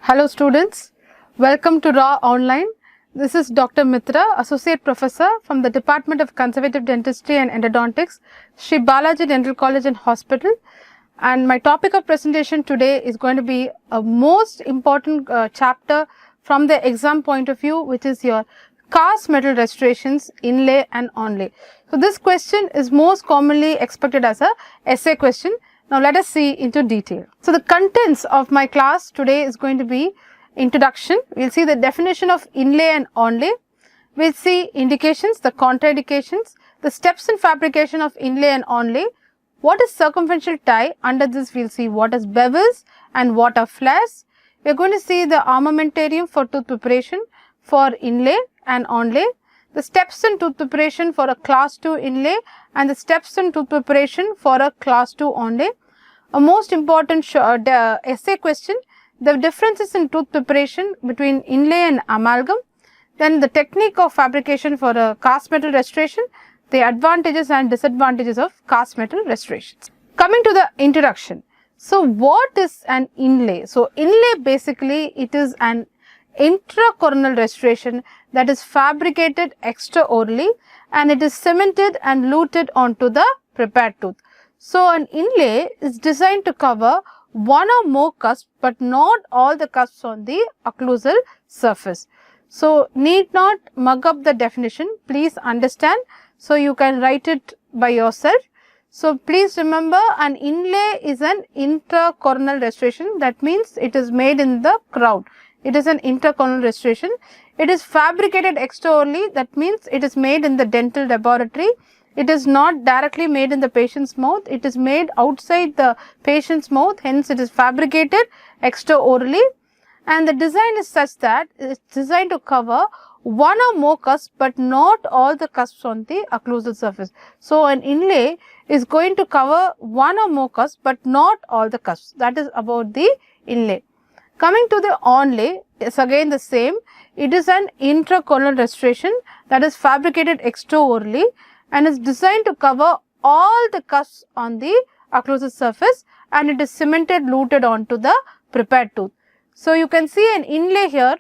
Hello students, welcome to Raw Online. This is Dr. Mitra, Associate Professor from the Department of Conservative Dentistry and Endodontics, Sri Balaji Dental College and Hospital, and my topic of presentation today is going to be a most important chapter from the exam point of view, which is your cast metal restorations, inlay and onlay. So this question is most commonly expected as a essay question. Now let us see into detail. So the contents of my class today is going to be introduction. We will see the definition of inlay and onlay. We will see indications, the contraindications, the steps in fabrication of inlay and onlay. What is circumferential tie? Under this we will see what is bevels and what are flares. We are going to see the armamentarium for tooth preparation for inlay and onlay. The steps in tooth preparation for a class 2 inlay and the steps in tooth preparation for a class 2 onlay. A most important essay question, the differences in tooth preparation between inlay and amalgam, then the technique of fabrication for a cast metal restoration, the advantages and disadvantages of cast metal restorations. Coming to the introduction. So what is an inlay? So inlay basically it is an intracoronal restoration that is fabricated extraorally and it is cemented and luted onto the prepared tooth. So an inlay is designed to cover one or more cusps but not all the cusps on the occlusal surface. So need not mug up the definition, please understand, so you can write it by yourself. So please remember, an inlay is an intracoronal restoration, that means it is made in the crown. It is an intracoronal restoration. It is fabricated extraorally, that means it is made in the dental laboratory. It is not directly made in the patient's mouth, it is made outside the patient's mouth, hence it is fabricated extraorally. And the design is such that it is designed to cover one or more cusps but not all the cusps on the occlusal surface. So an inlay is going to cover one or more cusps but not all the cusps. That is about the inlay. Coming to the onlay, is again the same. It is an intracoronal restoration that is fabricated extraorally and is designed to cover all the cusps on the occlusal surface and it is cemented luted onto the prepared tooth. So you can see an inlay here,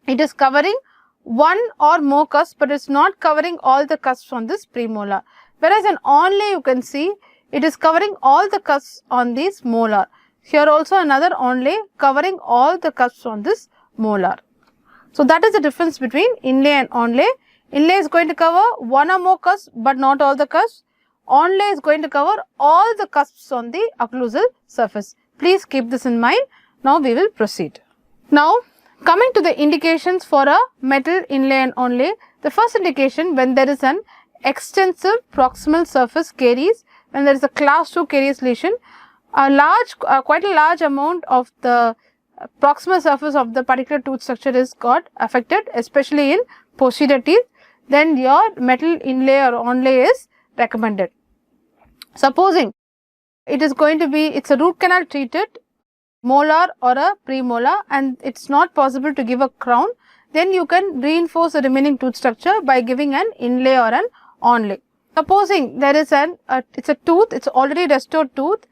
it is covering one or more cusps but it is not covering all the cusps on this premolar. Whereas an onlay you can see it is covering all the cusps on this molar. Here also another onlay covering all the cusps on this molar. So that is the difference between inlay and onlay. Inlay is going to cover one or more cusps but not all the cusps. Onlay is going to cover all the cusps on the occlusal surface. Please keep this in mind. Now we will proceed. Now coming to the indications for a metal inlay and onlay. The first indication, when there is an extensive proximal surface caries, when there is a class 2 caries lesion, quite a large amount of the proximal surface of the particular tooth structure is got affected, especially in posterior teeth, then your metal inlay or onlay is recommended. Supposing it is going to be, it's a root canal treated molar or a premolar and it's not possible to give a crown, then you can reinforce the remaining tooth structure by giving an inlay or an onlay. Supposing there is it's a tooth, it's already restored tooth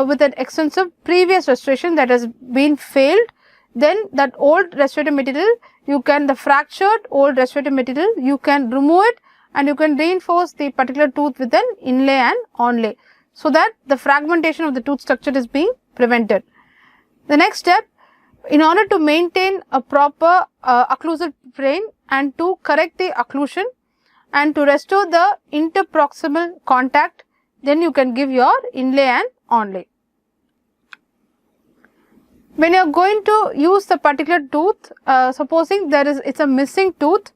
with an extensive previous restoration that has been failed, then that old restorative material, the fractured old restorative material, you can remove it and you can reinforce the particular tooth with an inlay and onlay, so that the fragmentation of the tooth structure is being prevented. The next step, in order to maintain a proper occlusal plane and to correct the occlusion and to restore the interproximal contact, then you can give your inlay and onlay. When you are going to use the particular tooth, supposing it's a missing tooth,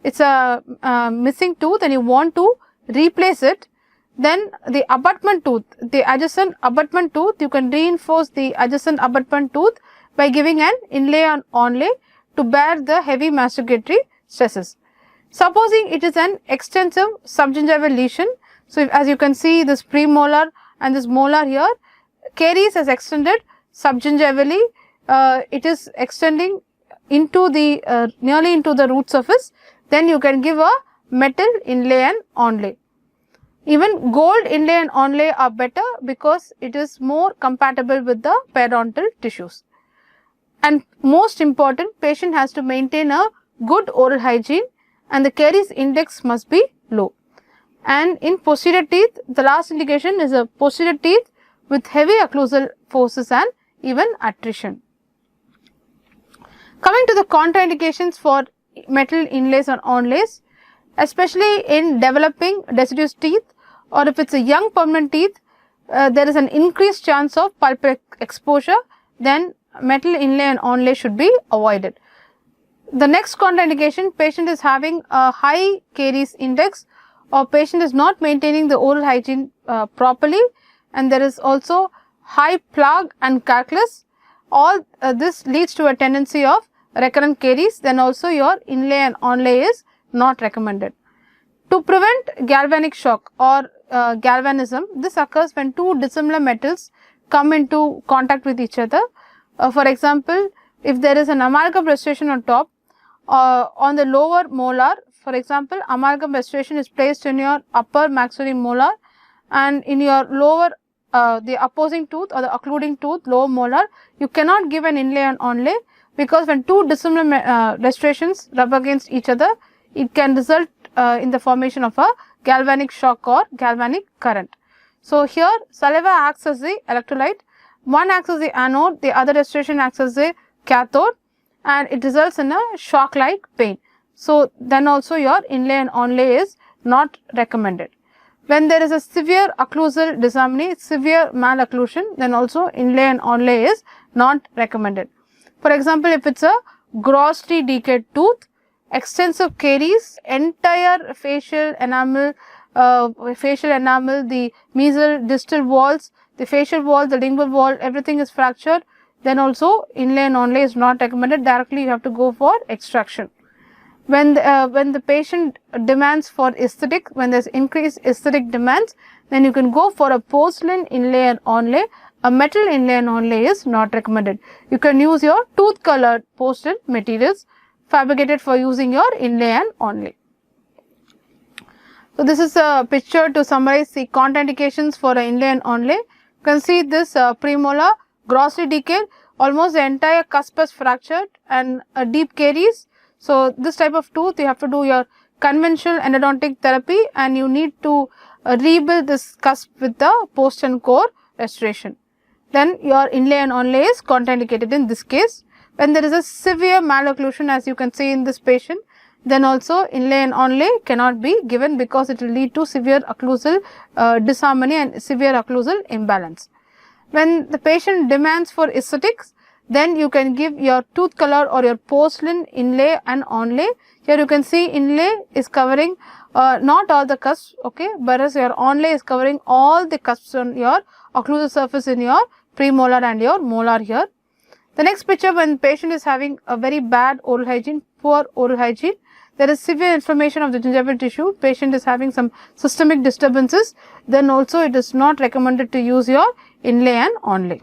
and you want to replace it, then the abutment tooth, the adjacent abutment tooth, you can reinforce the adjacent abutment tooth by giving an inlay and onlay to bear the heavy masticatory stresses. Supposing it is an extensive subgingival lesion, so as you can see this premolar and this molar here, caries has extended subgingivally, it is extending into the nearly into the root surface, then you can give a metal inlay and onlay. Even gold inlay and onlay are better because it is more compatible with the periodontal tissues. And most important, patient has to maintain a good oral hygiene and the caries index must be low. And in posterior teeth, the last indication is a posterior teeth with heavy occlusal forces and even attrition. Coming to the contraindications for metal inlays or onlays, especially in developing deciduous teeth, or if it is a young permanent teeth, there is an increased chance of pulp exposure, then metal inlay and onlay should be avoided. The next contraindication, patient is having a high caries index or patient is not maintaining the oral hygiene properly, and there is also high plaque and calculus. All this leads to a tendency of recurrent caries, then also your inlay and onlay is not recommended. To prevent galvanic shock or galvanism, this occurs when two dissimilar metals come into contact with each other. For example, if there is an amalgam restoration on top, on the lower molar, for example, amalgam restoration is placed in your upper maxillary molar, and in your lower the opposing tooth or the occluding tooth, lower molar, you cannot give an inlay and onlay, because when two dissimilar restorations rub against each other, it can result in the formation of a galvanic shock or galvanic current. So, here saliva acts as the electrolyte, one acts as the anode, the other restoration acts as the cathode, and it results in a shock like pain. So, then also your inlay and onlay is not recommended. When there is a severe occlusal disharmony, severe malocclusion, then also inlay and onlay is not recommended. For example, if it is a grossly decayed tooth, extensive caries, entire facial enamel, the mesial distal walls, the facial wall, the lingual wall, everything is fractured, then also inlay and onlay is not recommended. Directly you have to go for extraction. When the patient demands for aesthetic, when there is increased aesthetic demands, then you can go for a porcelain inlay and onlay. A metal inlay and onlay is not recommended. You can use your tooth colored porcelain materials fabricated for using your inlay and onlay. So, this is a picture to summarize the contraindications for an inlay and onlay. You can see this premolar grossly decayed, almost the entire cusp is fractured and a deep caries. So, this type of tooth you have to do your conventional endodontic therapy and you need to rebuild this cusp with the post and core restoration. Then your inlay and onlay is contraindicated in this case. When there is a severe malocclusion, as you can see in this patient, then also inlay and onlay cannot be given, because it will lead to severe occlusal disharmony and severe occlusal imbalance. When the patient demands for aesthetics, then you can give your tooth color or your porcelain inlay and onlay. Here you can see inlay is covering not all the cusps, okay, whereas your onlay is covering all the cusps on your occlusal surface in your premolar and your molar here. The next picture, when patient is having a very bad oral hygiene, poor oral hygiene, there is severe inflammation of the gingival tissue, patient is having some systemic disturbances, then also it is not recommended to use your inlay and onlay.